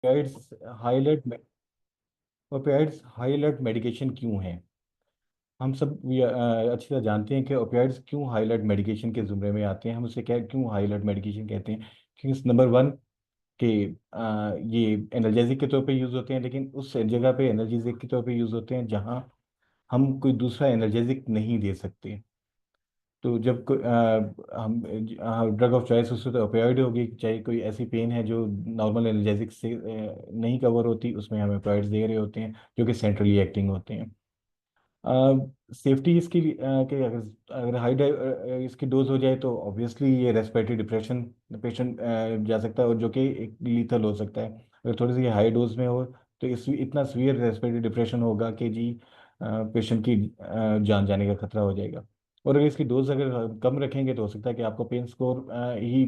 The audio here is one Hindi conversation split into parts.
Opioids highlight opioids highlight medication क्यों है? हम सब अच्छी तरह जानते हैं कि ओपियाइड्स क्यों हाईलाइट मेडिकेशन के जुमरे में आते हैं। हम उसे क्या क्यों हाईलाइट मेडिकेशन कहते हैं? क्योंकि नंबर वन कि ये एनाल्जेसिक के तौर पे यूज़ होते हैं, लेकिन उस जगह पे एनाल्जेसिक के तौर पे यूज़ होते हैं जहाँ हम कोई दूसरा एनाल्जेसिक नहीं दे सकते। तो जब हम ड्रग ऑफ चॉइस उससे तो ओपियोइड होगी, चाहे कोई ऐसी पेन है जो नॉर्मल एनाल्जेसिक से नहीं कवर होती, उसमें हम ओपियोइड्स दे रहे होते हैं जो कि सेंट्रली एक्टिंग होते हैं। सेफ्टी इसकी कि अगर इसकी डोज हो जाए तो ऑब्वियसली ये रेस्पिरेटरी डिप्रेशन पेशेंट जा सकता है, और जो कि एक लीथल हो सकता है। अगर थोड़ी सी हाई डोज में हो तो इस इतना सीवियर रेस्पिरेटरी डिप्रेशन होगा कि जी पेशेंट की जान जाने का खतरा हो जाएगा। और अगर इसकी डोज अगर कम रखेंगे तो हो सकता है कि आपको पेन स्कोर ही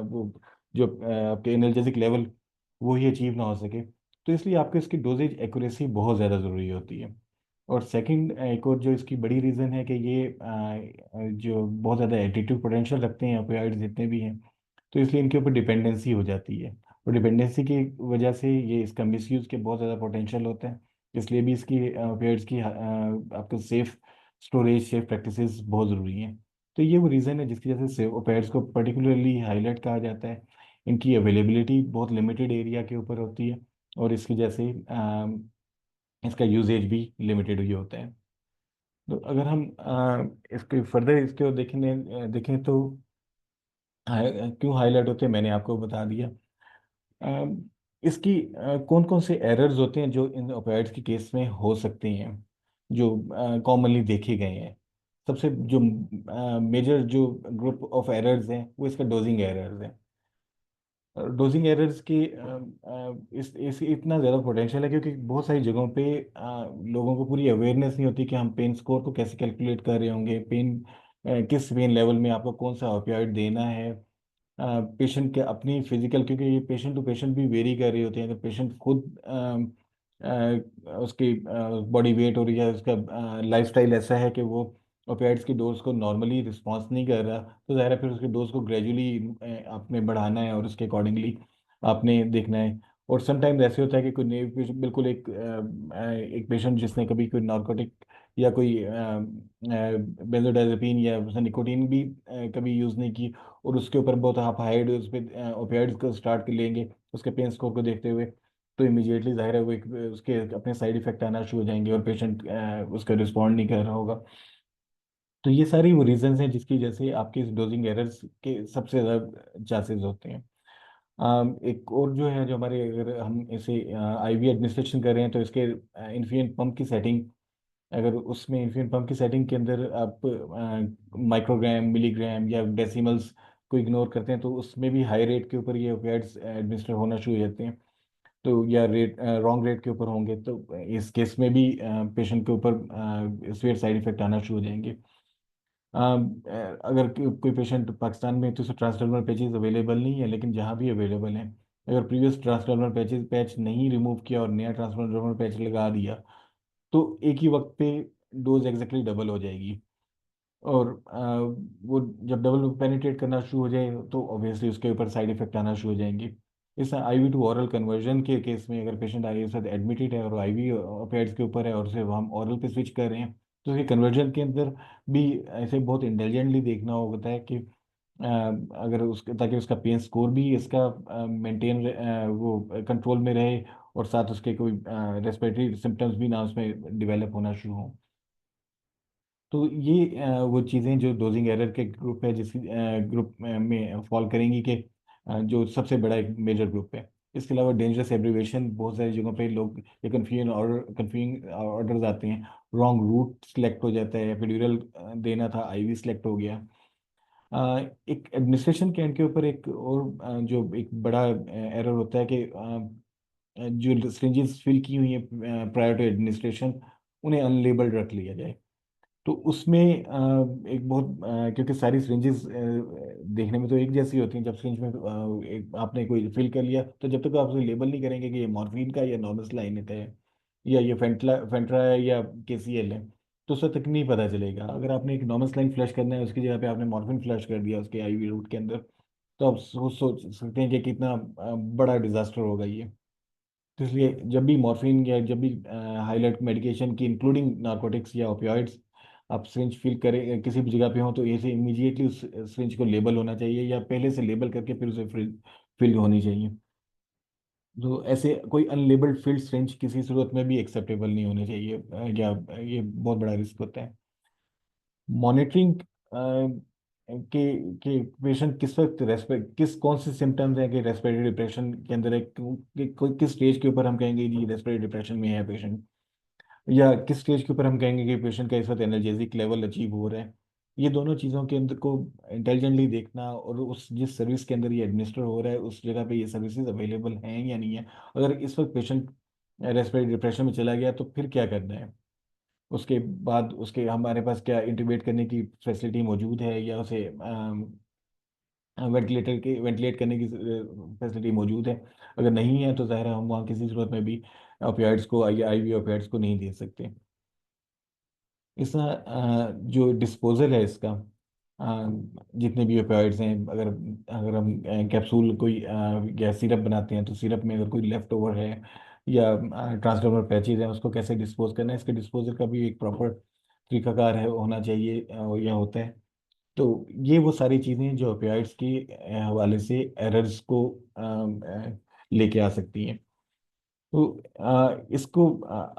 वो जो आपके एनर्जेटिक लेवल वो ही अचीव ना हो सके। तो इसलिए आपको इसकी डोजेज एक्यूरेसी बहुत ज़्यादा ज़रूरी होती है। और सेकंड एक और जो इसकी बड़ी रीज़न है कि ये जो बहुत ज़्यादा एडिक्टिव पोटेंशियल रखते हैं ओपियाइड्स जितने भी हैं, तो इसलिए इनके ऊपर डिपेंडेंसी हो जाती है। और डिपेंडेंसी की वजह से ये इसका मिसयूज़ के बहुत ज़्यादा पोटेंशियल होता है। इसलिए भी इसकी ओपियाइड्स की आपको सेफ स्टोरेज सेफ प्रैक्टिसेस बहुत ज़रूरी हैं। तो ये वो रीज़न है जिसकी वजह से ओपियाइड्स को पर्टिकुलरली हाईलाइट कहा जाता है। इनकी अवेलेबिलिटी बहुत लिमिटेड एरिया के ऊपर होती है, और इसकी जैसे इसका यूजेज भी लिमिटेड ही होता है। तो अगर हम इसके फर्दर इसके और देखें तो क्यों हाईलाइट होते हैं मैंने आपको बता दिया। अ, इसकी कौन कौन से एरर्स होते हैं जो इन ओपियाइड्स के केस में हो सकते हैं, जो कॉमनली देखे गए हैं। सबसे जो मेजर जो ग्रुप ऑफ एरर्स हैं वो इसका डोजिंग एरर्स हैं। डोजिंग एरर्स की इस इतना ज़्यादा पोटेंशियल है क्योंकि बहुत सारी जगहों पे लोगों को पूरी अवेयरनेस नहीं होती कि हम पेन स्कोर को कैसे कैलकुलेट कर रहे होंगे, पेन किस पेन लेवल में आपको कौन सा ओपियाइड देना है। पेशेंट के अपनी फिजिकल, क्योंकि ये पेशेंट टू पेशेंट भी वेरी कर रही होती है। अगर पेशेंट खुद उसकी बॉडी वेट और या उसका लाइफस्टाइल ऐसा है कि वो ओपियाइड्स की डोज को नॉर्मली रिस्पॉन्स नहीं कर रहा, तो ज़ाहिर है फिर उसकी डोज को ग्रेजुअली आपने बढ़ाना है और उसके अकॉर्डिंगली आपने देखना है। और समटाइम्स ऐसे होता है कि कोई बिल्कुल एक पेशेंट जिसने कभी कोई नार्कोटिक या कोई बेंजोडाइजेपिन या उसने निकोटीन भी कभी यूज़ नहीं की, और उसके ऊपर बहुत आप हाई डोज पे ओपियाइड्स को स्टार्ट कर लेंगे उसके पेन स्कोर को देखते हुए, तो इमीडिएटली जाहिर है वो उसके अपने साइड इफेक्ट आना शुरू हो जाएंगे और पेशेंट उसका रिस्पॉन्ड नहीं कर रहा होगा। तो ये सारी वो रीजंस हैं जिसकी वजह से आपके इस डोजिंग एरर्स के सबसे ज़्यादा चांसेस होते हैं। एक और जो है, जो हमारे अगर हम इसे आईवी एडमिनिस्ट्रेशन कर रहे हैं तो इसके इन्फ्लुएंट पंप की सेटिंग, अगर उसमें इन्फ्लुएंट पंप की सेटिंग के अंदर आप माइक्रोग्राम मिलीग्राम या डेसिमल्स को इग्नोर करते हैं तो उसमें भी हाई रेट के ऊपर ये ओपियाइड्स एडमिनिस्टर होना शुरू हो जाते हैं। तो या रेट रॉन्ग रेट के ऊपर होंगे तो इस केस में भी पेशेंट के ऊपर सीवियर साइड इफेक्ट आना शुरू हो जाएंगे। अगर कोई पेशेंट पाकिस्तान में है तो उसे ट्रांसडर्मल पैचेस अवेलेबल नहीं है, लेकिन जहाँ भी अवेलेबल हैं, अगर प्रीवियस ट्रांसडर्मल पैच नहीं रिमूव किया और नया ट्रांसडर्मल पैच लगा दिया तो एक ही वक्त पे डोज एग्जैक्टली डबल हो जाएगी। और वो जब डबल पेनिट्रेट करना शुरू हो जाए तो ऑब्वियसली उसके ऊपर साइड इफेक्ट आना शुरू हो जाएंगे। इस आईवी टू ऑरल कन्वर्जन के केस में अगर पेशेंट आई के साथ एडमिटेड है और आईवी ओपियाइड्स के ऊपर है और उसे हम ऑरल पे स्विच कर रहे हैं, तो उसके कन्वर्जन के अंदर भी ऐसे बहुत इंटेलिजेंटली देखना होता है कि अगर उसके ताकि उसका पेन स्कोर भी इसका मेंटेन वो कंट्रोल में रहे, और साथ उसके कोई रेस्पिरेटरी सिम्टम्स भी ना उसमें डेवलप होना शुरू हो। तो ये वो चीज़ें जो डोजिंग एरर के ग्रुप है जिस ग्रुप में फॉल करेंगी कि जो सबसे बड़ा एक मेजर ग्रुप है। इसके अलावा डेंजरस एब्रीवेशन, बहुत सारी जगहों पे लोग ये कन्फ्यूजन ऑर्डर्स आते हैं, रॉन्ग रूट सिलेक्ट हो जाता है, एपिड्यूरल देना था आईवी सिलेक्ट हो गया। एक एडमिनिस्ट्रेशन के एंड के ऊपर एक और जो एक बड़ा एरर होता है कि जो सिरिंजेस फिल की हुई हैं प्रायर टू एडमिनिस्ट्रेशन उन्हें अनलेबल्ड रख लिया जाए। तो उसमें एक बहुत क्योंकि सारी सिरिंजेस देखने में तो एक जैसी होती हैं, जब सिरिंज में एक आपने कोई फिल कर लिया तो जब तक आप उसे लेबल नहीं करेंगे कि ये मॉर्फिन का या नॉर्मल लाइन है या ये फेंट्रा है या केसीएल है, तो उसका तक नहीं पता चलेगा। अगर आपने एक नॉर्मल लाइन फ्लश करना है उसकी जगह पे आपने मॉर्फिन फ्लश कर दिया उसके आईवी रूट के अंदर, तो आप सोच सकते हैं कि कितना बड़ा डिजास्टर होगा ये। तो इसलिए जब भी मॉर्फिन या जब भी हाईलाइट मेडिकेशन की इंक्लूडिंग नार्कोटिक्स या ओपियोइड्स आप सिरिंज फिल करें किसी भी जगह पे हो, तो ऐसे इमीडिएटली उस सिरिंज को लेबल होना चाहिए, या पहले से लेबल करके फिर उसे फिल फिल होनी चाहिए। तो ऐसे कोई अनलेबल्ड फील्ड सिरिंज किसी सूरत में भी एक्सेप्टेबल नहीं होने चाहिए, या ये बहुत बड़ा रिस्क होता है। मॉनिटरिंग के पेशेंट किस वक्त रेस्पिरेट किस कौन से सिम्टम्स हैं कि रेस्पिरेटरी डिप्रेशन के अंदर है, कोई किस स्टेज के ऊपर हम कहेंगे जी रेस्पिरेटरी डिप्रेशन में है पेशेंट, या किस स्टेज के ऊपर हम कहेंगे कि पेशेंट का इस वक्त एनर्जेटिक लेवल अचीव हो रहा है। ये दोनों चीज़ों के अंदर को इंटेलिजेंटली देखना, और उस जिस सर्विस के अंदर ये एडमिनिस्टर हो रहा है उस जगह पे ये सर्विसेज अवेलेबल हैं या नहीं है। अगर इस वक्त पेशेंट रेस्पिरेटरी डिप्रेशन में चला गया तो फिर क्या करना है, उसके बाद उसके हमारे पास क्या इंटीग्रेट करने की फैसिलिटी मौजूद है, या उसे वेंटिलेट करने की फैसिलिटी मौजूद है। अगर नहीं है तो ज़ाहिर है हम वहाँ किसी सूरत में भी ओपियाइड्स को या आईवी ओपियाइड्स को नहीं दे सकते। इसका जो डिस्पोजल है इसका, जितने भी ओपियाइड्स हैं, अगर अगर हम कैप्सूल कोई या सिरप बनाते हैं तो सिरप में अगर कोई लेफ्ट ओवर है या ट्रांसडर्मल पैचेज हैं, उसको कैसे डिस्पोज करना है, इसके डिस्पोजल का भी एक प्रॉपर तरीकाकार है होना चाहिए, या होता है। तो ये वो सारी चीज़ें जो ओपियाइड्स के हवाले से एरर्स को लेके आ सकती हैं। तो इसको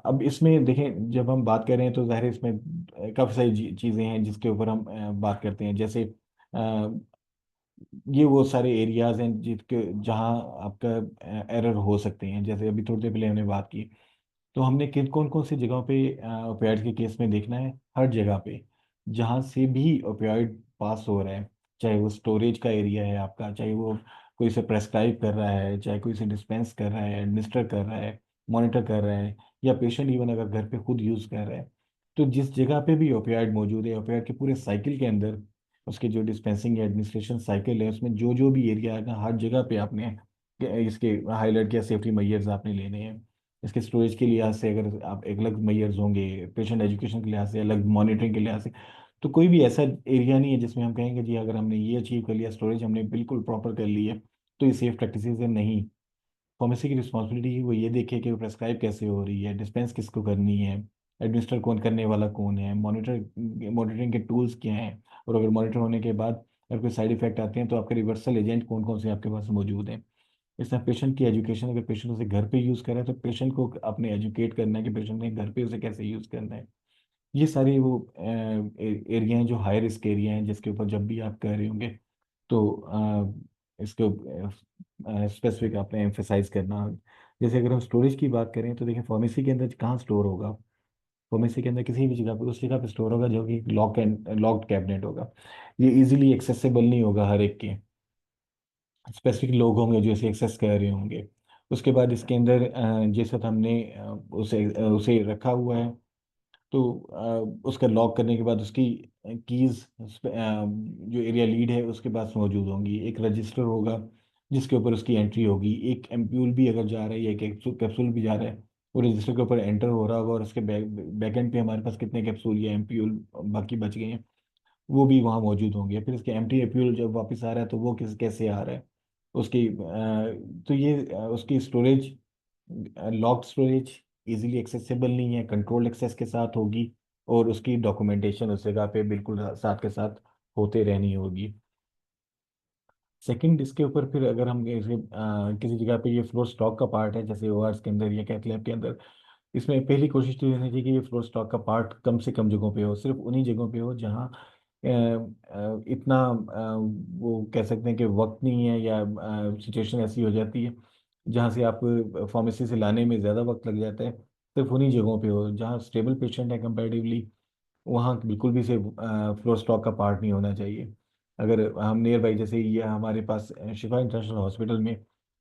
अब इसमें देखें, जब हम बात कर रहे हैं तो ज़ाहिर है इसमें काफ़ी सारी चीज़ें हैं जिसके ऊपर हम बात करते हैं, जैसे अ, ये वो सारे एरियाज हैं जिसके जहाँ आपका एरर हो सकते हैं, जैसे अभी थोड़ी देर पहले हमने बात की। तो हमने किन कौन कौन सी जगहों पे ओपियाइड के केस में देखना है, हर जगह पे जहाँ से भी ओपियाइड पास हो रहा है, चाहे वो स्टोरेज का एरिया है आपका, चाहे वो कोई इसे प्रेस्क्राइब कर रहा है, चाहे कोई इसे डिस्पेंस कर रहा है, एडमिनिस्टर कर रहा है, मॉनिटर कर रहा है, या पेशेंट इवन अगर घर पे खुद यूज़ कर रहा है। तो जिस जगह पे भी ओपियाइड मौजूद है, ओपियाइड के पूरे साइकिल के अंदर उसके जो डिस्पेंसिंग या एडमिनिस्ट्रेशन साइकिल है उसमें जो जो भी एरिया है ना, हर जगह पे आपने इसके हाईलाइट किया सेफ्टी मेजर्स आपने लेने हैं। इसके स्टोरेज के लिहाज से अगर आप एक अलग मेजर्स होंगे, पेशेंट एजुकेशन के लिहाज से अलग, मॉनिटरिंग के लिहाज से, तो कोई भी ऐसा एरिया नहीं है जिसमें हम कहेंगे जी अगर हमने ये अचीव कर लिया, स्टोरेज हमने बिल्कुल प्रॉपर कर ली है तो ये सेफ प्रैक्टिसेस है। नहीं, फार्मेसी की रिस्पॉन्सिबिलिटी वो ये देखे कि वो प्रेस्क्राइब कैसे हो रही है, डिस्पेंस किसको करनी है, एडमिनिस्टर कौन करने वाला कौन है, मॉनिटरिंग के टूल्स क्या हैं, और अगर मॉनिटर होने के बाद अगर कोई साइड इफेक्ट आते हैं तो आपके रिवर्सल एजेंट कौन कौन से आपके पास मौजूद हैं। इस तरह पेशेंट की एजुकेशन, अगर पेशेंट उसे घर पे यूज़ कर रहा है तो पेशेंट को अपने एजुकेट करना है कि पेशेंट ने घर पे उसे कैसे यूज़ करना है। ये सारे वो एरिया हैं जो हाई रिस्क एरिया हैं जिसके ऊपर जब भी आप कह रहे होंगे तो इसको स्पेसिफिक आपने एम्फेसाइज करना। जैसे अगर हम स्टोरेज की बात करें तो देखिए फार्मेसी के अंदर कहाँ स्टोर होगा, फार्मेसी के अंदर किसी भी जगह पे उस जगह पे स्टोर होगा जो कि लॉक एंड लॉक्ड कैबिनेट होगा। ये इजीली एक्सेसिबल नहीं होगा हर एक के, स्पेसिफिक लोग होंगे जो इसे एक्सेस कर रहे होंगे। उसके बाद इसके अंदर जिस वक्त हमने उसे रखा हुआ है तो उसका लॉक करने के बाद उसकी कीज जो एरिया लीड है उसके पास मौजूद होंगी, एक रजिस्टर होगा जिसके ऊपर उसकी एंट्री होगी, एक एम्प्यूल भी अगर जा रहा है या कैप्सूल भी जा रहा है वो रजिस्टर के ऊपर एंटर हो रहा होगा, और उसके बैक एंड पे हमारे पास कितने कैप्सूल या एम्प्यूल बाकी बच गए हैं वो भी वहाँ मौजूद होंगे। फिर इसके एम्प्टी एम्प्यूल जब वापस आ रहा है तो वो कैसे आ रहा है उसकी तो ये उसकी storage locked storage easily accessible नहीं है, कंट्रोल एक्सेस के साथ होगी, और उसकी डॉक्यूमेंटेशन उस जगह पे बिल्कुल साथ के साथ होते रहनी होगी। सेकंड, इसके ऊपर फिर अगर हम किसी जगह पे ये फ्लोर स्टॉक का पार्ट है जैसे ओआरएस के अंदर या कैथ लैब के अंदर, इसमें पहली कोशिश तो ये रहनी चाहिए कि ये फ्लोर स्टॉक का पार्ट कम से कम जगहों पे हो, सिर्फ उन्हीं जगहों पे हो जहाँ इतना वो कह सकते हैं कि वक्त नहीं है, या सिचुएशन ऐसी हो जाती है जहाँ से आप फार्मेसी से लाने में ज़्यादा वक्त लग जाता है। सिर्फ उन्हीं जगहों पे हो जहाँ स्टेबल पेशेंट है कंपैरेटिवली, वहाँ बिल्कुल भी से फ्लोर स्टॉक का पार्ट नहीं होना चाहिए। अगर हम नियर बाई जैसे ये हमारे पास शिफा इंटरनेशनल हॉस्पिटल में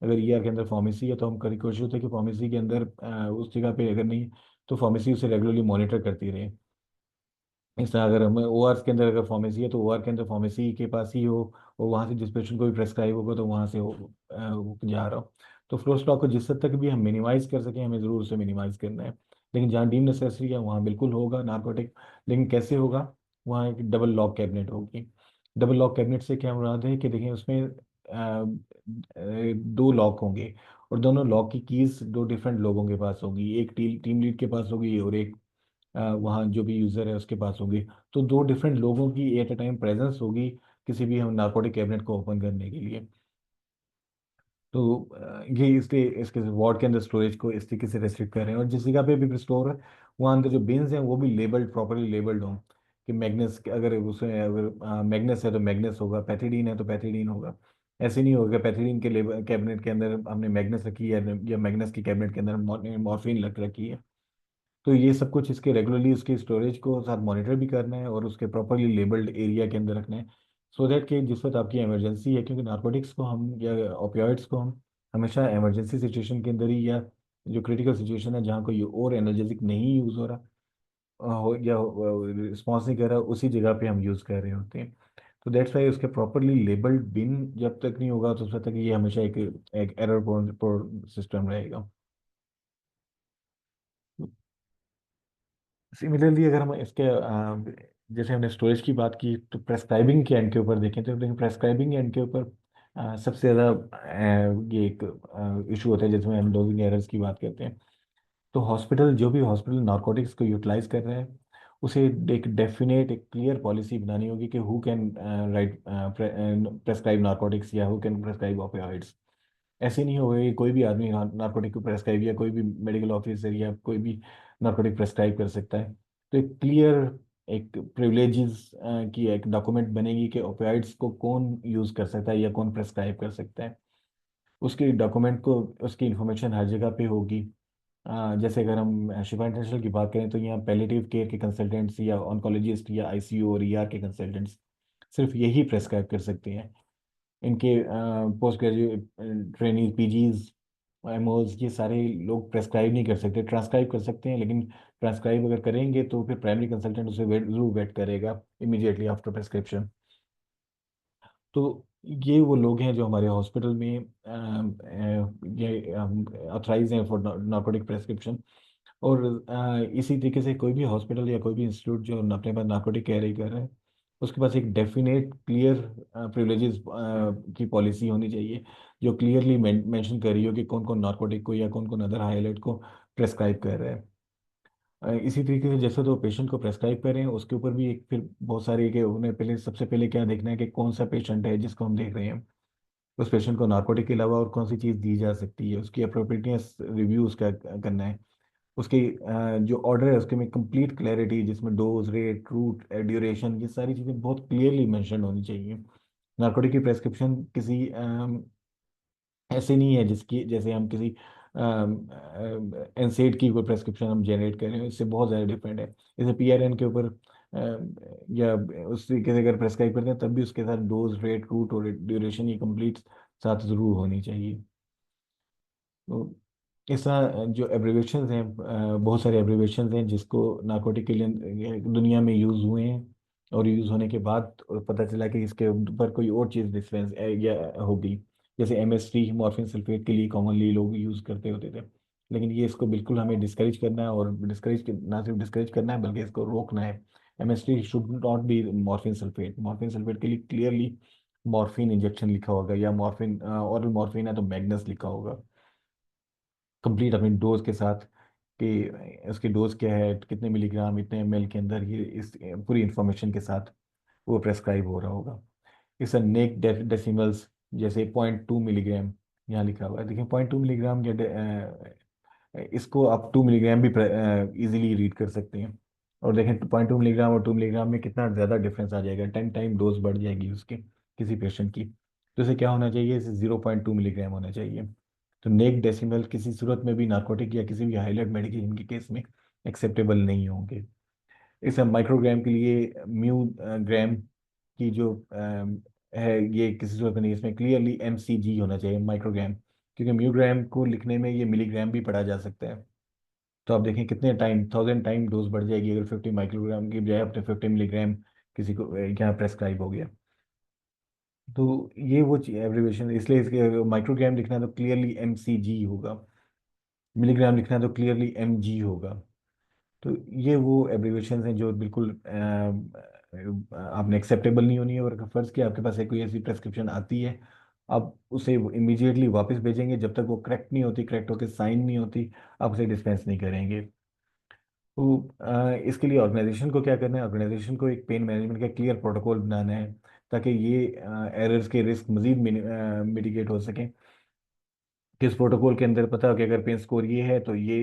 अगर ईआर के अंदर फार्मेसी है तो हम करी कोशिश होती है कि फार्मेसी के अंदर उस जगह पे अगर नहीं तो फार्मेसी उसे रेगुलरली मॉनिटर करती रहे। इस तरह अगर हमें ओआर के अंदर अगर फार्मेसी है तो ओआर के अंदर फार्मेसी के पास ही हो, और वहाँ से जिस पेशेंट को भी प्रेस्क्राइब होगा तो वहाँ से वो जा रहा हो। तो फ्लो स्टॉक को जिस हद तक भी हम मिनिमाइज कर सकें हमें ज़रूर उसे मिनिमाइज करना है। लेकिन जहाँ डीम नेसेसरी है वहाँ बिल्कुल होगा नार्कोटिक, लेकिन कैसे होगा, वहाँ एक डबल लॉक कैबिनेट होगी। डबल लॉक कैबिनेट से क्या मुराद है कि देखिए उसमें दो लॉक होंगे, और दोनों लॉक की कीज दो डिफरेंट लोगों के पास होगी, एक टीम लीड के पास होगी और एक वहाँ जो भी यूज़र है उसके पास होगी। तो दो डिफरेंट लोगों की एट अ टाइम प्रेजेंस होगी किसी भी हम नार्कोटिक कैबिनेट को ओपन करने के लिए। तो ये इसके इसके वार्ड के अंदर स्टोरेज को इस तरीके से रेस्ट्रिक्ट कर रहे हैं, और जिस जगह पे भी स्टोर है वहाँ अंदर जो बिन्स हैं वो भी लेबल्ड, प्रॉपरली लेबल्ड हों कि मैग्नेस, अगर उसमें अगर मैग्नेस है तो मैग्नेस होगा, पैथिडीन है तो पैथिडीन होगा। ऐसे नहीं होगा पैथिडीन के लेबल कैबिनेट के अंदर हमने मैग्नेस रखी है या मैग्नेस की कैबिनेट के अंदर मॉर्फिन रख रखी है। तो ये सब कुछ इसके रेगुलरली उसकी स्टोरेज को साथ मॉनिटर भी करना है और उसके प्रॉपरली लेबल्ड एरिया के अंदर रखना है, सो दैट कि जिस वक्त आपकी इमरजेंसी है, क्योंकि नार्कोटिक्स को हम या ओपियोइड्स को हम हमेशा इमरजेंसी सिचुएशन के अंदर ही, या जो क्रिटिकल सिचुएशन है जहाँ कोई और एनाल्जेसिक नहीं यूज़ हो रहा या रिस्पॉन्स नहीं कर रहा, उसी जगह पे हम यूज़ कर रहे होते हैं। तो दैट्स वाई उसके प्रॉपरली लेबल्ड बिन जब तक नहीं होगा तो उस तक ये हमेशा एक एरर प्रोन सिस्टम रहेगा। सिमिलरली अगर हम इसके जैसे हमने स्टोरेज की बात की, तो प्रेस्क्राइबिंग के एंड के ऊपर देखें तो देखिए प्रेस्क्राइबिंग एंड के ऊपर सबसे ज़्यादा ये एक इशू होता है जिसमें हम डोजिंग एरर्स की बात करते हैं। तो हॉस्पिटल, जो भी हॉस्पिटल नारकोटिक्स को यूटिलाइज कर रहे हैं, उसे एक डेफिनेट एक क्लियर पॉलिसी बनानी होगी कि who can write prescribe narcotics या हु कैन प्रेस्क्राइब ओपियोइड्स। ऐसे नहीं होगा कि कोई भी आदमी नार्कोटिक को प्रेस्क्राइब, या कोई भी मेडिकल ऑफिसर या कोई भी नार्कोटिक प्रेस्क्राइब कर सकता है। तो एक क्लियर एक प्रिविलेजेस की एक डॉक्यूमेंट बनेगी कि ओपियाइड्स को कौन यूज़ कर सकता है या कौन प्रेस्क्राइब कर सकता है। उसकी डॉक्यूमेंट को, उसकी इंफॉर्मेशन हर जगह पे होगी। जैसे अगर हम शिफा इंटरनेशनल की बात करें तो यहाँ पैलिएटिव केयर के कंसल्टेंट्स या ऑन्कोलॉजिस्ट या आईसीयू और ईआर के कंसल्टेंट्स सिर्फ यही प्रेस्क्राइब कर सकते हैं। इनके post graduate training PGs MOs ये सारे लोग प्रेस्क्राइब नहीं कर सकते, ट्रांसक्राइब कर सकते हैं, लेकिन ट्रांसक्राइब अगर करेंगे तो फिर प्राइमरी कंसल्टेंट उसे जरूर वेट करेगा इमीडिएटली आफ्टर प्रेस्क्रिप्शन। तो ये वो लोग हैं जो हमारे हॉस्पिटल में ये ऑथराइज हैं फॉर नार्कोटिक प्रेस्क्रिप्शन। और इसी तरीके से कोई भी हॉस्पिटल या कोई भी इंस्टीट्यूट जो अपने पास नार्कोटिक कैरी कर रहे हैं, उसके पास एक डेफिनेट क्लियर प्रिविलेजेस की पॉलिसी होनी चाहिए जो क्लियरली मेंशन कर रही हो कि कौन कौन नार्कोटिक को या कौन कौन अदर हाईलाइट को प्रेस्क्राइब कर रहा है। इसी तरीके से जैसे तो पेशेंट को प्रेस्क्राइब कर रहे हैं उसके ऊपर भी एक फिर बहुत सारे कि उन्हें पहले सबसे पहले क्या देखना है कि कौन सा पेशेंट है जिसको हम देख रहे हैं, उस पेशेंट को नार्कोटिक के अलावा और कौन सी चीज़ दी जा सकती है, उसकी अप्रोप्रिएटनेस रिव्यू उसका करना है। उसकी जो ऑर्डर है उसके में कंप्लीट क्लैरिटी, जिसमें डोज, रेट, रूट, ड्यूरेशन, ये सारी चीज़ें बहुत क्लियरली मेंशन होनी चाहिए। नार्कोटिक की प्रेस्क्रिप्शन किसी ऐसे नहीं है जिसकी जैसे हम किसी एनसेड की कोई प्रेस्क्रिप्शन हम जनरेट कर रहे हैं, इससे बहुत ज़्यादा डिफरेंट है। जैसे पीआरएन के ऊपर या उस तरीके से अगर प्रेस्क्राइब करते हैं तब भी उसके साथ डोज, रेट, रूट और ड्यूरेशन ये कंप्लीट साथ ज़रूर होनी चाहिए। तो इस तरह जो एब्रीवेशंस हैं, बहुत सारे एब्रीवेशंस हैं जिसको नार्कोटिक के लिए दुनिया में यूज़ हुए हैं, और यूज़ होने के बाद पता चला कि इसके ऊपर कोई और चीज़ डिफरेंस या होगी। जैसे एमएसटी मॉर्फिन सल्फेट के लिए कॉमनली लोग यूज़ करते होते थे, लेकिन ये इसको बिल्कुल हमें डिस्करेज करना है, और ना सिर्फ डिस्करेज करना है बल्कि इसको रोकना है। MST should not be morphine sulphate. Morphine sulphate के लिए क्लियरली मॉर्फिन इंजेक्शन लिखा होगा, या मॉर्फिन ऑरल मॉर्फिन है तो मैग्नस लिखा होगा कंप्लीट अपनी डोज के साथ, कि उसकी डोज क्या है, कितने मिलीग्राम, इतने एमएल के अंदर, ये इस पूरी इंफॉर्मेशन के साथ वो प्रेस्क्राइब हो रहा होगा। इस नेक डेसिमल्स, जैसे 0.2 मिलीग्राम यहाँ लिखा हुआ है, देखिए 0.2 मिलीग्राम या इसको आप 2 मिलीग्राम भी इजीली रीड कर सकते हैं। और देखें 0.2 मिलीग्राम और 2 मिलीग्राम में कितना ज़्यादा डिफरेंस आ जाएगा, 10 टाइम डोज बढ़ जाएगी उसके किसी पेशेंट की। तो इसे क्या होना चाहिए, इसे 0.2 मिलीग्राम होना चाहिए। तो नेक डेसिमल किसी सूरत में भी नार्कोटिक या किसी भी हाईलाइट मेडिकेशन के केस में एक्सेप्टेबल नहीं होंगे। इस माइक्रोग्राम के लिए म्यू ग्राम की जो है, ये किसी सूरत में नहीं, इसमें क्लियरली एमसीजी होना चाहिए, माइक्रोग्राम, क्योंकि म्यूग्राम को लिखने में ये मिलीग्राम भी पढ़ा जा सकता है। तो आप देखें कितने टाइम, 1000 टाइम डोज बढ़ जाएगी अगर 50 माइक्रोग्राम की बजाय अपने 50 मिलीग्राम किसी को यहाँ प्रेस्क्राइब हो गया। तो ये वो एब्रीवेशन, इसलिए इसके माइक्रोग्राम लिखना है तो क्लियरली एमसीजी होगा, मिलीग्राम लिखना है तो क्लियरली एमजी होगा। तो ये वो एब्रीवेशन हैं जो बिल्कुल आपने एक्सेप्टेबल नहीं होनी है। और अगर फर्ज किया आपके पास एक कोई ऐसी प्रेस्क्रिप्शन आती है आप उसे इमीडिएटली वापस भेजेंगे, जब तक वो करेक्ट नहीं होती, करेक्ट होकर साइन नहीं होती, आप उसे डिस्पेंस नहीं करेंगे। तो इसके लिए ऑर्गेनाइजेशन को क्या करना है, ऑर्गेनाइजेशन को एक पेन मैनेजमेंट का क्लियर प्रोटोकॉल बनाना है, ताकि ये एरर्स के रिस्क मजीद मिटिगेट हो सकें। किस प्रोटोकॉल के अंदर पता हो कि अगर पेन स्कोर ये है तो ये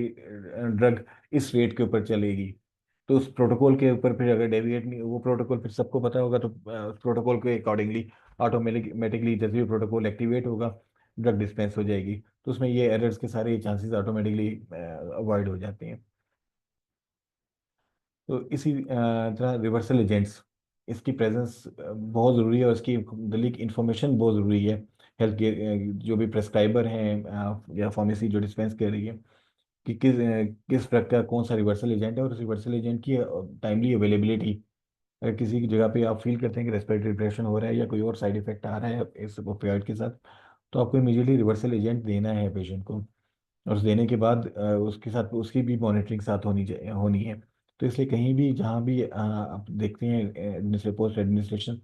ड्रग इस रेट के ऊपर चलेगी, तो उस प्रोटोकॉल के ऊपर फिर अगर डेविएट नहीं, वो प्रोटोकॉल फिर सबको पता होगा, तो उस प्रोटोकॉल के अकॉर्डिंगली ऑटोमेटिकली जैसे भी प्रोटोकॉल एक्टिवेट होगा, ड्रग डिस्पेंस हो जाएगी। तो उसमें ये एरर्स के सारे चांसेस ऑटोमेटिकली अवॉइड हो जाते हैं। तो इसी तरह रिवर्सल एजेंट्स, इसकी प्रेजेंस बहुत ज़रूरी है, और इसकी दलील इंफॉर्मेशन बहुत ज़रूरी है। हेल्थ केयर जो भी प्रेस्क्राइबर हैं या फार्मेसी जो डिस्पेंस कर रही है, कि किस प्रकार कौन सा रिवर्सल एजेंट है, और उस रिवर्सल एजेंट की टाइमली अवेलेबिलिटी। अगर किसी की जगह पे आप फील करते हैं कि रेस्पिरेटरी डिप्रेशन हो रहा है या कोई और साइड इफेक्ट आ रहा है इस ओपियाइड के साथ, तो आपको इमीडिएटली रिवर्सल एजेंट देना है पेशेंट को। और उस देने के बाद उसके साथ उसकी भी मॉनिटरिंग साथ होनी है। तो इसलिए कहीं भी जहाँ भी आप देखते हैं पोस्ट एडमिनिस्ट्रेशन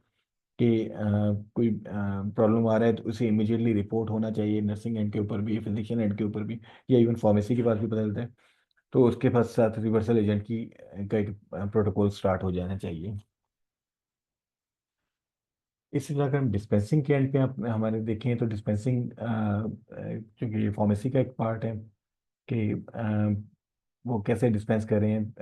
कि कोई प्रॉब्लम आ रहा है, तो उसे इमीडिएटली रिपोर्ट होना चाहिए, नर्सिंग एंड के ऊपर भी, फिजिशियन एंड के ऊपर भी, या इवन फार्मेसी के पास भी पता चलता है। तो उसके पास साथ रिवर्सल एजेंट की का एक प्रोटोकॉल स्टार्ट हो जाना चाहिए। इसी तरह अगर हम डिस्पेंसिंग के एंड पे आप हमारे देखें, तो डिस्पेंसिंग क्योंकि फार्मेसी का एक पार्ट है कि वो कैसे डिस्पेंस कर रहे हैं,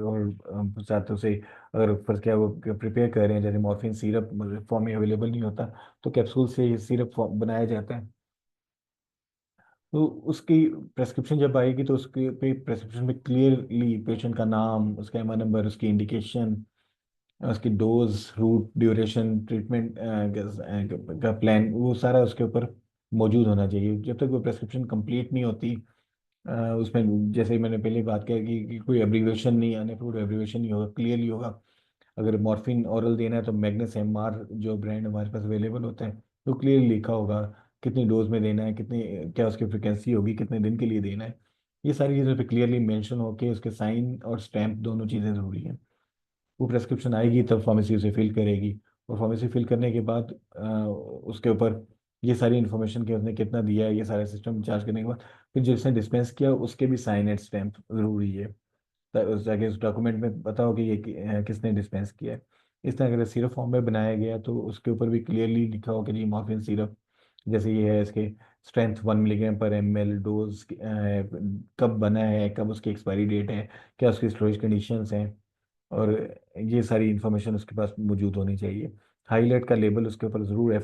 और साथ उसे अगर फर्ज क्या वो प्रिपेयर कर रहे हैं, जैसे मॉर्फिन सिरप फॉर्म में अवेलेबल नहीं होता, तो कैप्सूल से सिरप बनाया जाता है। तो उसकी प्रेस्क्रिप्शन जब आएगी, तो उसके पे प्रेस्क्रिप्शन में क्लियरली पेशेंट का नाम, उसका एमआर नंबर, उसकी इंडिकेशन, उसकी डोज, रूट, ड्यूरेशन, ट्रीटमेंट का प्लान, वो सारा उसके ऊपर मौजूद होना चाहिए। जब तक वो प्रेस्क्रिप्शन कंप्लीट नहीं होती, उसमें जैसे मैंने पहले बात किया कि कोई एब्रीवेशन नहीं, अनअप्रूव्ड एब्रीवेशन नहीं होगा, क्लियरली होगा। अगर मॉर्फिन ओरल देना है तो मैग्नेस एमआर जो ब्रांड हमारे पास अवेलेबल होता है, तो क्लियरली लिखा होगा कितनी डोज में देना है, कितनी क्या उसकी फ्रिक्वेंसी होगी, कितने दिन के लिए देना है। ये सारी चीज़ें पे क्लियरली मेंशन होके उसके साइन और स्टैंप दोनों चीज़ें ज़रूरी हैं। वो प्रेस्क्रिप्शन आएगी तब फार्मेसी उसे फिल करेगी, और फार्मेसी फिल करने के बाद उसके ऊपर ये सारी इन्फॉर्मेशन कि उसने कितना दिया है, ये सारे सिस्टम चार्ज करने के बाद फिर जिसने डिस्पेंस किया उसके भी साइन एंड स्टैंप ज़रूरी है, ताकि उस डॉक्यूमेंट में पता हो कि ये किसने डिस्पेंस किया है। इस तरह अगर सिरप फॉर्म में बनाया गया, तो उसके ऊपर भी क्लियरली लिखा हो कि ये मॉर्फिन सिरप जैसे ये है, इसके स्ट्रेंथ 1 मिलीग्राम पर ml, डोज कब बना है, कब उसकी एक्सपायरी डेट है, क्या उसकी स्टोरेज कंडीशंस हैं, और ये सारी इंफॉर्मेशन उसके पास मौजूद होनी चाहिए। हाईलाइट का लेबल उसके ऊपर ज़रूर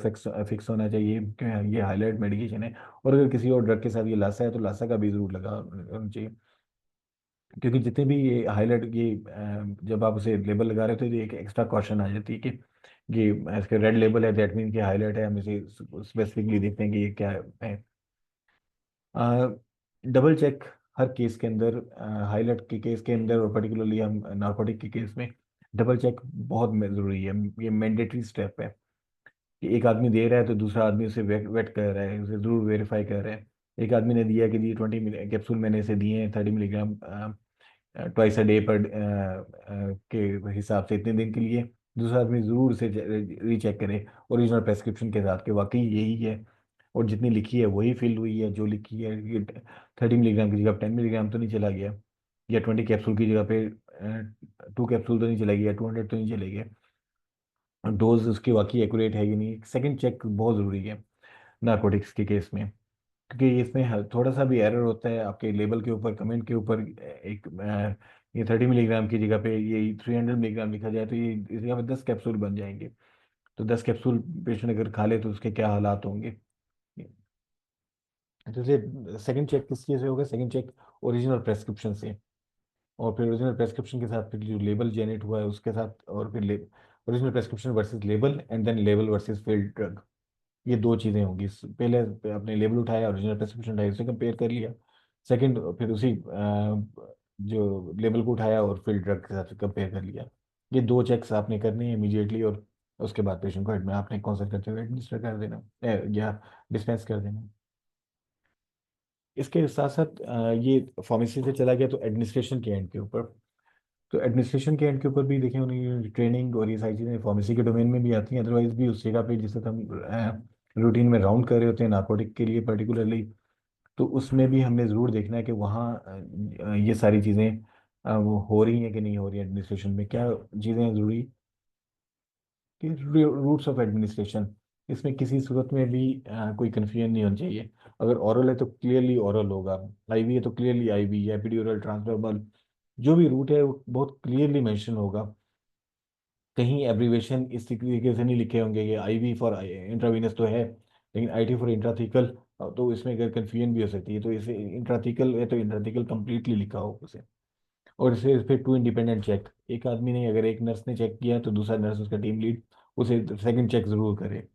फिक्स होना चाहिए कि हाँ, ये हाईलाइट मेडिकेशन है। और अगर किसी और ड्रग के साथ ये लासा है, तो लासा का भी ज़रूर लगा होना चाहिए। क्योंकि जितने भी ये हाईलाइट ये जब आप उसे लेबल लगा रहे हो, तो ये एक एक्स्ट्रा कॉशन आ जाती है कि ये इसके रेड लेबल है, दैट मीन कि हाईलाइट है, हम इसे स्पेसिफिकली देखते हैं कि ये क्या है। डबल चेक हर केस के अंदर, हाईलाइट के केस के अंदर, और पर्टिकुलरली हम नार्कोटिक के केस में डबल चेक बहुत ज़रूरी है। ये मैंडेटरी स्टेप है कि एक आदमी दे रहा है तो दूसरा आदमी उसे वेट वेट कर रहा है, उसे ज़रूर वेरीफाई कर रहा है। एक आदमी ने दिया कि ये 20 कैप्सूल मैंने इसे दिए हैं 30 मिलीग्राम ट्वाइस अ डे पर के हिसाब से इतने दिन के लिए, दूसरा आदमी ज़रूर उसे रीचेक करे ओरिजिनल प्रेस्क्रिप्शन के साथ कि वाकई यही है, और जितनी लिखी है वही फिल हुई है, जो लिखी है ये 30 मिलीग्राम की जगह 10 मिलीग्राम तो नहीं चला गया, या 20 कैप्सूल की जगह पे 2 कैप्सूल तो नहीं चला गया, 200 तो नहीं चले गए, डोज उसकी वाकई एक्यूरेट है कि नहीं। सेकंड चेक बहुत ज़रूरी है नार्कोटिक्स के केस में, क्योंकि इसमें थोड़ा सा भी एरर होता है आपके लेबल के ऊपर, कमेंट के ऊपर, एक ये 30 मिलीग्राम की जगह पे ये 300 मिलीग्राम लिखा जाए, तो ये इस जगह पे 10 कैप्सूल बन जाएंगे। तो 10 कैप्सूल पेशेंट अगर खा ले तो उसके क्या हालात होंगे। जैसे सेकंड चेक किस चीज़ से होगा, सेकंड चेक ओरिजिनल प्रेस्क्रिप्शन से, और फिर ओरिजिनल प्रेस्क्रिप्शन के साथ फिर जो लेबल जनरेट हुआ है उसके साथ, और फिर original prescription versus label, and then label versus filled drug. ये दो चीज़ें होंगी। पहले आपने लेबल उठाया, ओरिजिनल प्रेस्क्रिप्शन उठाया, उसे कंपेयर कर लिया। सेकंड फिर उसी जो लेबल को उठाया और फिल ड्रग के साथ कंपेयर कर लिया। ये दो चेक्स आपने करने हैं इमीडिएटली, और उसके बाद पेशेंट को एडमिट आपने कंसल्ट करते हुए एडमिनिस्टर कर देना, या डिस्पेंस कर देना। इसके साथ साथ ये फार्मेसी से चला गया तो एडमिनिस्ट्रेशन के एंड के ऊपर। तो एडमिनिस्ट्रेशन के एंड के ऊपर भी देखें, उन्हें ट्रेनिंग और ये सारी चीज़ें फार्मेसी के डोमेन में भी आती हैं, अदरवाइज भी उस जगह पे जिस वक्त हम रूटीन में राउंड कर रहे होते हैं नार्कोटिक के लिए पर्टिकुलरली, तो उसमें भी हमने ज़रूर देखना है कि वहाँ ये सारी चीज़ें वो हो रही हैं कि नहीं हो रही एडमिनिस्ट्रेशन में, क्या चीज़ें हैं ज़रूरी कि रूट्स ऑफ एडमिनिस्ट्रेशन, इसमें किसी सूरत में भी कोई कन्फ्यूजन नहीं होनी चाहिए। अगर ओरल है तो क्लियरली ओरल होगा, आईवी है तो क्लियरली आईवी, एपिड्यूरल, ट्रांसडर्मल, जो भी रूट है वो बहुत क्लियरली मेंशन होगा। कहीं एब्रीवेशन इस तरीके से नहीं लिखे होंगे, ये आईवी फॉर इंट्रावीनस तो है, लेकिन आईटी फॉर इंट्राथीकल, तो इसमें अगर कन्फ्यूजन भी हो सकती है, तो इसे इंट्राथीकल है तो इंट्राथीकल कंप्लीटली लिखा हो उसे। और इसे फिर टू इंडिपेंडेंट चेक, एक आदमी नहीं, अगर एक नर्स ने चेक किया तो दूसरा नर्स उसका टीम लीड उसे सेकंड चेक जरूर करे।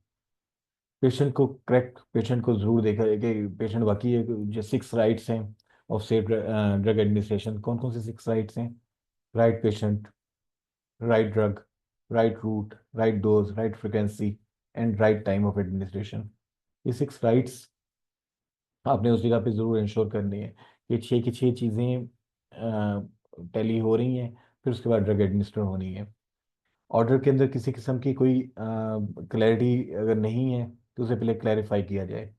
पेशेंट को करेक्ट, पेशेंट को जरूर देखा है कि पेशेंट बाकी है, जो 6 राइट्स हैं ऑफ सेफ ड्रग एडमिनिस्ट्रेशन, कौन कौन से 6 राइट्स हैं? Right patient, right drug, right route, right dose, right frequency, and right time of administration. ये 6 राइट्स आपने उस जगह पे जरूर इंश्योर करनी है कि 6 की 6 चीज़ें टैली हो रही हैं, फिर उसके बाद ड्रग एडमिनिस्टर होनी है। ऑर्डर के अंदर किसी किस्म की कोई क्लैरिटी अगर नहीं है तो उसे पहले क्लैरिफाई किया जाए।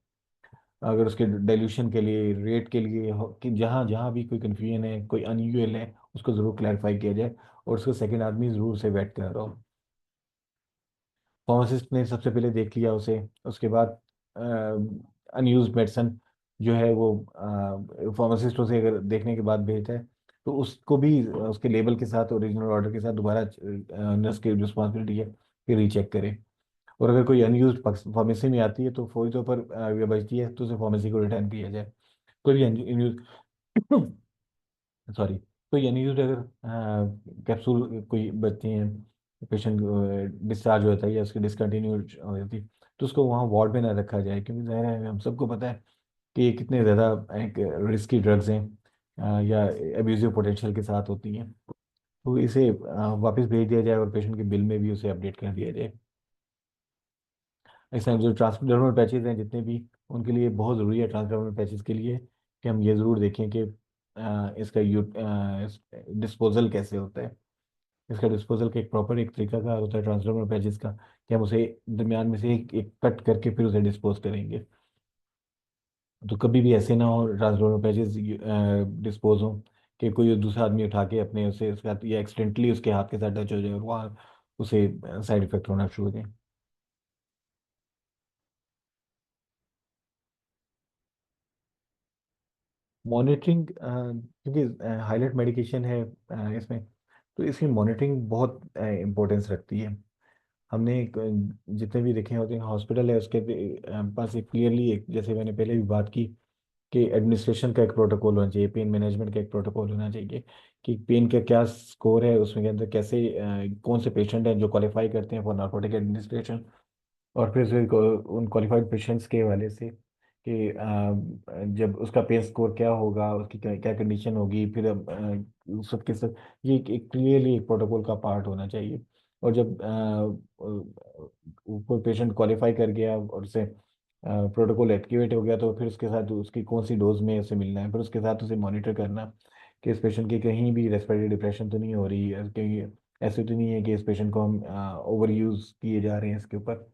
अगर उसके डाइल्यूशन के लिए, रेट के लिए कि जहाँ जहाँ भी कोई कन्फ्यूजन है, कोई अनयूजुअल है, उसको ज़रूर क्लैरिफाई किया जाए, और उसको सेकंड आदमी ज़रूर से वेट कर रहा हो। फार्मासिस्ट ने सबसे पहले देख लिया उसे, उसके बाद अनयूज मेडिसन जो है वो फार्मासिस्ट उसे अगर देखने के बाद भेजता है, तो उसको भी उसके लेबल के साथ, ओरिजिनल ऑर्डर के साथ दोबारा नर्स की रिस्पॉन्सिबिलिटी है कि रीचेक करे। और अगर कोई अनयूज फार्मेसी में आती है तो फौरी तौर पर ये बचती है तो उसे फार्मेसी को रिटर्न किया जाए। कोई भी अनयूज सॉरी, कोई अनयूज अगर कैप्सूल कोई बचती हैं, पेशेंट डिस्चार्ज हो जाता है या उसकी डिसकंटिन्यू हो जाती है, तो उसको वहाँ वार्ड में ना रखा जाए, क्योंकि ज़ाहिर है हम सबको पता है कि ये कितने ज़्यादा एक रिस्की ड्रग्स हैं, या एब्यूजिव पोटेंशियल के साथ होती हैं। तो इसे वापस भेज दिया जाए और पेशेंट के बिल में भी उसे अपडेट कर दिया जाए। ऐसा जो ट्रांसडर्मल पैचेज हैं जितने भी, उनके लिए बहुत ज़रूरी है ट्रांसडर्मल पैचेज के लिए कि हम ये ज़रूर देखें कि इसका डिस्पोजल कैसे होता है। इसका डिस्पोजल का एक प्रॉपर एक तरीका का होता है ट्रांसडर्मल पैचेज का, कि हम उसे दरमियान में से एक कट करके फिर उसे डिस्पोज करेंगे। तो कभी भी ऐसे ना हो ट्रांसडर्मल पैचेज डिस्पोज हो कि कोई दूसरा आदमी उठा के अपने उसे उसके हाथ या एक्सीडेंटली उसके हाथ के साथ टच हो जाए और वहाँ उसे साइड इफेक्ट होना शुरू हो जाए। मॉनिटरिंग, क्योंकि हाईलाइट मेडिकेशन है इसमें, तो इसकी मॉनिटरिंग बहुत इम्पोर्टेंस रखती है। हमने जितने भी देखे होते हैं हॉस्पिटल है उसके पास एक क्लियरली, एक जैसे मैंने पहले भी बात की कि एडमिनिस्ट्रेशन का एक प्रोटोकॉल होना चाहिए, पेन मैनेजमेंट का एक प्रोटोकॉल होना चाहिए कि पेन का क्या स्कोर है, उसमें के अंदर कैसे कौन से पेशेंट हैं जो क्वालिफाई करते हैं फॉर नार्कोटिक एडमिनिस्ट्रेशन। और फिर उन क्वालिफाइड पेशेंट्स के हवाले से कि जब उसका पेन स्कोर क्या होगा, उसकी क्या क्या कंडीशन होगी, फिर सब के सब, ये एक क्लियरली एक प्रोटोकॉल का पार्ट होना चाहिए। और जब कोई पेशेंट क्वालिफाई कर गया और उसे प्रोटोकॉल एक्टिवेट हो गया, तो फिर उसके साथ उसकी कौन सी डोज में उसे मिलना है, फिर उसके साथ उसे मॉनिटर करना कि इस पेशेंट की कहीं भी रेस्पिरेटरी डिप्रेशन तो नहीं हो रही है, कहीं ऐसे तो नहीं है कि इस पेशेंट को हम ओवर यूज किए जा रहे हैं इसके ऊपर।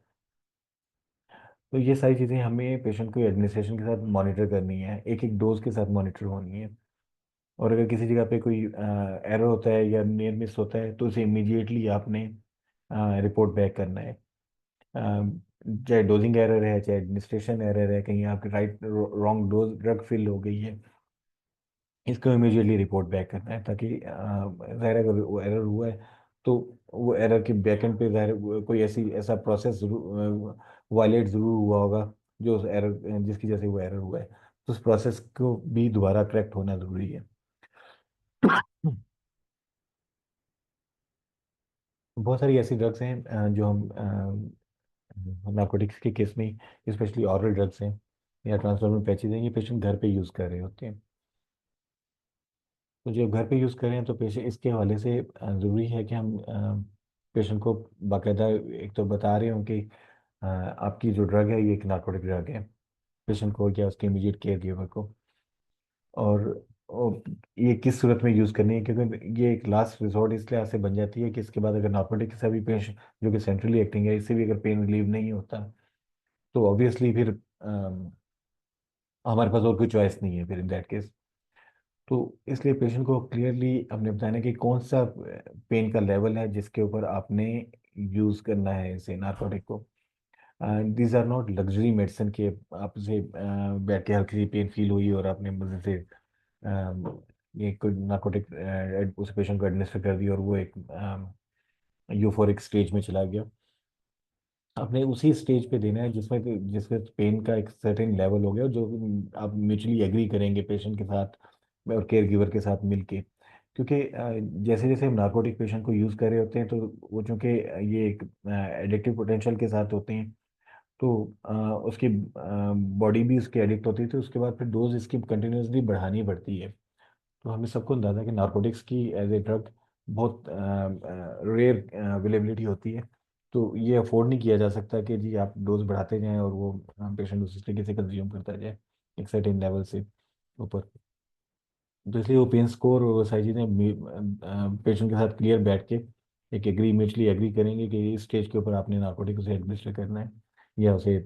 तो ये सारी चीज़ें हमें पेशेंट को एडमिनिस्ट्रेशन के साथ मॉनिटर करनी है, एक एक डोज के साथ मॉनिटर होनी है। और अगर किसी जगह पे कोई एरर होता है या नियर मिस होता है तो उसे इमीडिएटली आपने रिपोर्ट बैक करना है। चाहे डोजिंग एरर है, चाहे एडमिनिस्ट्रेशन एरर है, कहीं आपकी right wrong dose drug fill हो गई है, इसको इमीडिएटली रिपोर्ट बैक करना है, ताकि ज़ाहिर है अगर वो एरर हुआ है तो वो एरर के बैकएंड पे ज़ाहिर कोई ऐसी ऐसा प्रोसेस जरूर वायलेट ज़रूर हुआ होगा जो उस एरर जिसकी वजह से वो एरर हुआ है, तो उस प्रोसेस को भी दोबारा करेक्ट होना ज़रूरी है। बहुत सारी ऐसी ड्रग्स हैं जो हम नार्कोटिक्स के केस में, स्पेशली ऑरल ड्रग्स हैं या ट्रांसडर्मल पैचेज हैं, ये पेशेंट घर पे यूज़ कर रहे होते हैं। तो जब घर पे यूज़ करें तो पेशेंट इसके हवाले से ज़रूरी है कि हम पेशेंट को बाकायदा एक तो बता रहे हों कि आपकी जो ड्रग है ये एक नार्कोटिक ड्रग है, पेशेंट को या उसके इमीडिएट केयर गिवर को। और, और ये किस सूरत में यूज़ करनी है, क्योंकि ये एक लास्ट रिजॉर्ट इसलिए ऐसे बन जाती है कि इसके बाद अगर नार्कोटिक से भी पेशेंट जो कि सेंट्रली एक्टिंग है, इससे भी अगर पेन रिलीव नहीं होता तो ऑब्वियसली फिर हमारे पास और कोई चॉइस नहीं है फिर इन दैट केस। तो इसलिए पेशेंट को क्लियरली हमने बताना कि कौन सा पेन का लेवल है जिसके ऊपर आपने यूज करना है इसे नार्कोटिक को। These are not luxury medicine के आपसे बैठ के हल्की सी पेन फील हुई और आपने मजे से ये कोई नार्कोटिक उस पेशेंट को एडमिनिस्टर कर दिया और वो एक यूफोरिक स्टेज में चला गया। आपने उसी स्टेज पे देना है जिसमें जिसमें पेन का एक सर्टेन लेवल हो गया, जो आप म्यूचुअली एग्री करेंगे पेशेंट के साथ और केयर गिवर के साथ मिलके। क्योंकि जैसे जैसे हम नार्कोटिक पेशेंट को यूज़ कर रहे होते हैं तो वो चूंकि ये एक एडिक्टिव पोटेंशियल के साथ होते हैं, तो उसकी बॉडी भी उसके एडिक्ट होती है, तो उसके बाद फिर डोज इसकी कंटिन्यूसली बढ़ानी पड़ती है। तो हमें सबको अंदाजा है कि नार्कोटिक्स की एज ए ड्रग बहुत रेयर अवेलेबिलिटी होती है। तो ये अफोर्ड नहीं किया जा सकता कि जी आप डोज बढ़ाते जाएं और वो पेशेंट उसी तरीके से कंज्यूम करता जाए एक सर्टेन लेवल से ऊपर। तो इसलिए वो पेन स्कोर और वो सारी चीज़ें पेशेंट के साथ क्लियर बैठ के एक एग्री म्यूचुअली एग्री करेंगे कि इस स्टेज के ऊपर आपने नार्कोटिक उसे एडमिनिस्टर करना है या उसे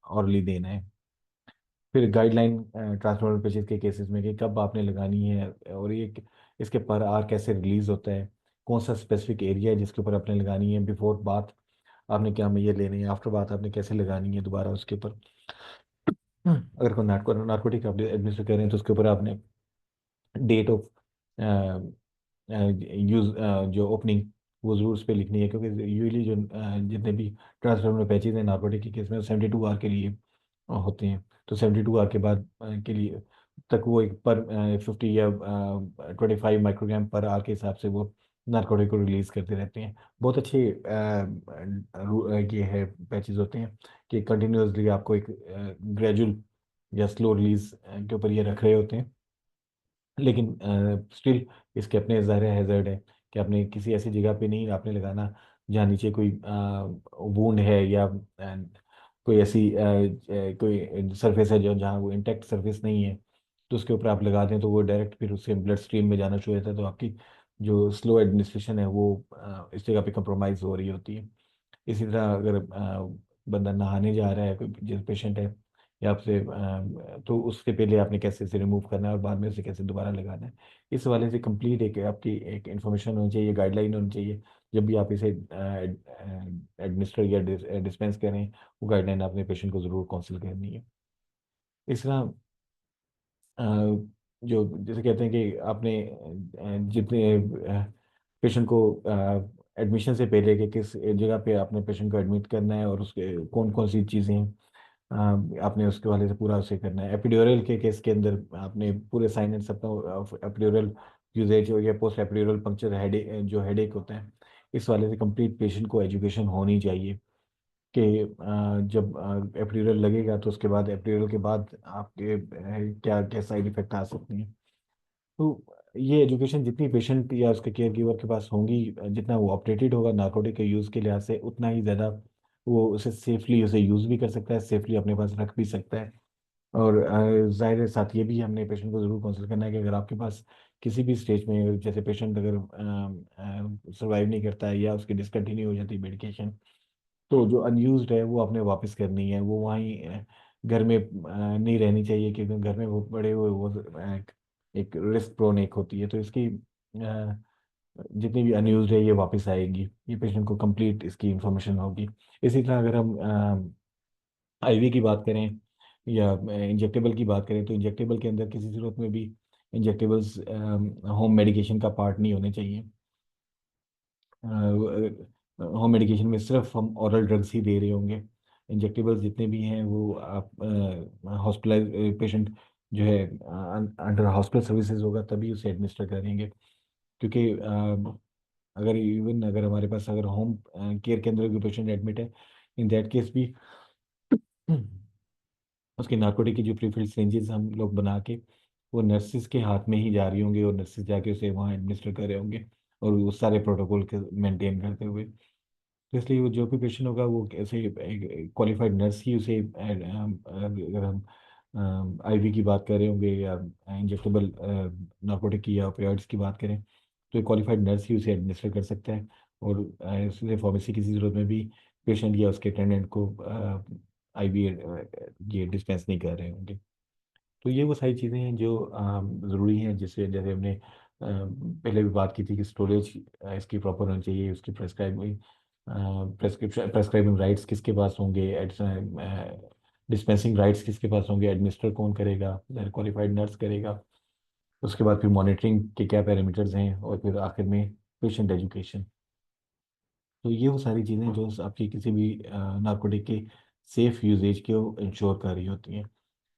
ऑरली देना है। फिर गाइडलाइन ट्रांसप्लांट पेशेंट के केसेस में कि कब आपने लगानी है और ये इसके पर आर कैसे रिलीज होता है, कौन सा स्पेसिफिक एरिया है जिसके ऊपर आपने लगानी है, बिफोर बात आपने क्या मेजर लेने हैं, आफ्टर बात आपने कैसे लगानी है दोबारा उसके ऊपर। अगर कोई नार्कोटिक आप एडमिनिस्टर कर रहे हैं तो उसके ऊपर आपने डेट ऑफ यूज जो ओपनिंग वो जरूर उस पर लिखनी है, क्योंकि यूजली जो जितने भी ट्रांसफर पैचेज हैं नार्कोटिक के केस में 72 आवर के लिए होते हैं। तो 72 आवर के बाद के लिए तक वो एक पर 50 या 25 माइक्रोग्राम पर आवर के हिसाब से वो नार्कोटिक को रिलीज करते रहते हैं। बहुत अच्छे ये है पैचेज होते हैं कि कंटिन्यूसली आपको एक ग्रेजुअल या स्लो रिलीज के ऊपर ये रख रहे होते हैं। लेकिन स्टिल इसके अपने ज़ाहिर हैज़र्ड है कि आपने किसी ऐसी जगह पे नहीं आपने लगाना जहाँ नीचे कोई वूंड है या कोई ऐसी कोई सरफेस है जो जहाँ वो इंटेक्ट सरफेस नहीं है, तो उसके ऊपर आप लगा दें तो वो डायरेक्ट फिर उससे ब्लड स्ट्रीम में जाना शुरू हो जाता है, तो आपकी जो स्लो एडमिनिस्ट्रेशन है वो इस जगह पे कंप्रोमाइज़ हो रही होती है। इसी तरह अगर बंदा नहाने जा रहा है, कोई जिस पेशेंट है या आपसे तो उससे पहले आपने कैसे इसे रिमूव करना है और बाद में उसे कैसे दोबारा लगाना है, इस वाले से कंप्लीट एक आपकी एक इन्फॉर्मेशन होनी चाहिए, गाइडलाइन होनी चाहिए। जब भी आप इसे एडमिनिस्टर या डिस्पेंस करें, वो गाइडलाइन आपने पेशेंट को ज़रूर काउंसिल करनी है। इस तरह अ, जो जैसे कहते हैं कि आपने जितने पेशेंट को एडमिशन से पहले कि किस जगह पे आपने पेशेंट को एडमिट करना है और उसके कौन कौन सी चीज़ें आपने उसके वाले से पूरा उसे करना है। एपिड्यूरल के केस के अंदर आपने पूरे साइन एंड सब एपिड्यूरल यूजेज या पोस्ट एपिड्यूरल पंक्चर हेडे जो हेडेक होता है, इस वाले से कंप्लीट पेशेंट को एजुकेशन होनी चाहिए कि जब एपिड्यूरल लगेगा तो उसके बाद एपिड्यूरल के बाद आपके क्या क्या साइड इफेक्ट आ सकते हैं। तो ये एजुकेशन जितनी पेशेंट या उसके केयर गिवर के पास होंगी, जितना वो अपडेटेड होगा नार्कोटिक के यूज़ के लिहाज से, उतना ही ज़्यादा वो उसे सेफली उसे यूज़ भी कर सकता है, सेफली अपने पास रख भी सकता है। और जाहिर है साथ ये भी हमने पेशेंट को ज़रूर काउंसिल करना है कि अगर आपके पास किसी भी स्टेज में जैसे पेशेंट अगर सर्वाइव नहीं करता है या उसकी डिसकंटिन्यू हो जाती है मेडिकेशन, तो जो अनयूज्ड है वो आपने वापस करनी है, वो वहीं घर में नहीं रहनी चाहिए, क्योंकि घर में वो बड़े हुए वो एक रिस्क प्रोन एक होती है। तो इसकी जितनी भी अनयूज्ड है ये वापस आएगी, ये पेशेंट को कंप्लीट इसकी इंफॉर्मेशन होगी। इसी तरह अगर हम आईवी की बात करें या इंजेक्टेबल की बात करें, तो इंजेक्टेबल के अंदर किसी सूरत में भी इंजेक्टेबल्स होम मेडिकेशन का पार्ट नहीं होने चाहिए। होम मेडिकेशन में सिर्फ हम औरल ड्रग्स ही दे रहे होंगे। इंजेक्टेबल्स जितने भी हैं वो आप हॉस्पिटलाइज पेशेंट जो है अंडर हॉस्पिटल सर्विसेज होगा तभी उसे एडमिनिस्टर करेंगे। क्योंकि अगर इवन अगर हमारे पास अगर होम केयर के अंदर कोई पेशेंट एडमिट है, इन दैट केस भी उसके नार्कोटिक की जो प्रीफिल्ड सिरिंजेस हम लोग बना के वो नर्सिस के हाथ में ही जा रही होंगी और नर्सिस जाके उसे वहाँ एडमिनिस्टर कर रहे होंगे, और वो सारे प्रोटोकॉल के मेंटेन करते हुए। तो इसलिए वो जो भी पेशेंट होगा वो ऐसे क्वालिफाइड नर्स ही उसे अगर हम आईवी की बात कर रहे होंगे या इंजेक्टेबल नार्कोटिक की या ओपियाइड्स की बात करें, तो एक क्वालिफाइड नर्स ही उसे एडमिनिस्टर कर सकता है। और इसलिए फार्मेसी की ज़रूरत में भी पेशेंट या उसके अटेंडेंट को आईवी ये डिस्पेंस नहीं कर रहे होंगे। तो ये वो सारी चीज़ें हैं जो ज़रूरी हैं, जिससे जैसे हमने पहले भी बात की थी कि स्टोरेज इसकी प्रॉपर होनी चाहिए, उसकी प्रेस्क्राइबिंग राइट्स किसके पास होंगे, डिस्पेंसिंग राइट्स किसके पास होंगे, एडमिनिस्टर कौन करेगा, क्वालिफाइड नर्स करेगा, उसके बाद फिर मॉनिटरिंग के क्या पैरामीटर्स हैं, और फिर आखिर में पेशेंट एजुकेशन। तो ये वो सारी चीज़ें जो आपकी किसी भी नारकोटिक के सेफ यूजेज को इंश्योर कर रही होती हैं।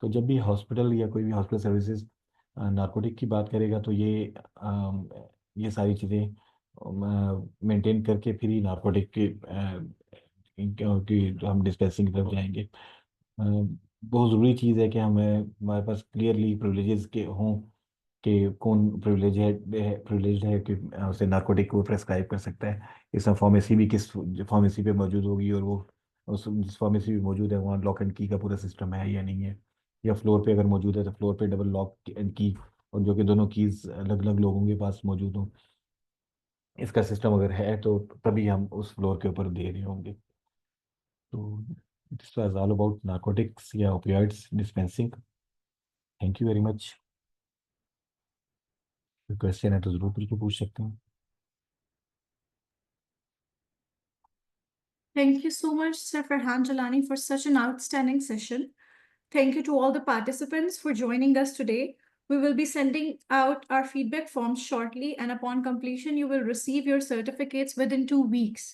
तो जब भी हॉस्पिटल या कोई भी हॉस्पिटल सर्विसेज नारकोटिक की बात करेगा, तो ये सारी चीज़ें मेंटेन करके फिर ही नारकोटिक की हम डिस्पेंसिंग की तरफ जाएंगे। बहुत ज़रूरी चीज़ है कि हमारे पास क्लियरली प्रिविलेजेस के हों कि कौन प्रिविलेज है कि उसे नारकोटिक को प्रेस्क्राइब कर सकता है। इसमें फार्मेसी भी किस फार्मेसी पे मौजूद होगी, और वो उस जिस फार्मेसी भी मौजूद है वहाँ लॉक एंड की का पूरा सिस्टम है या नहीं है, या फ्लोर पे अगर मौजूद है तो फ्लोर पे डबल लॉक एंड की, और जो कि दोनों कीज अलग अलग लोगों के पास मौजूद हों, इसका सिस्टम अगर है तो तभी हम उस फ्लोर के ऊपर दे रहे होंगे। तो this was all about narcotics या opioids dispensing. Thank you very much. Question है तो ज़रूर बिल्कुल पूछ सकते हैं। Thank you so much, Sir Farhan Jalani, for such an outstanding session. Thank you to all the participants for joining us today. We will be sending out our feedback forms shortly, and upon completion, you will receive your certificates within 2 weeks.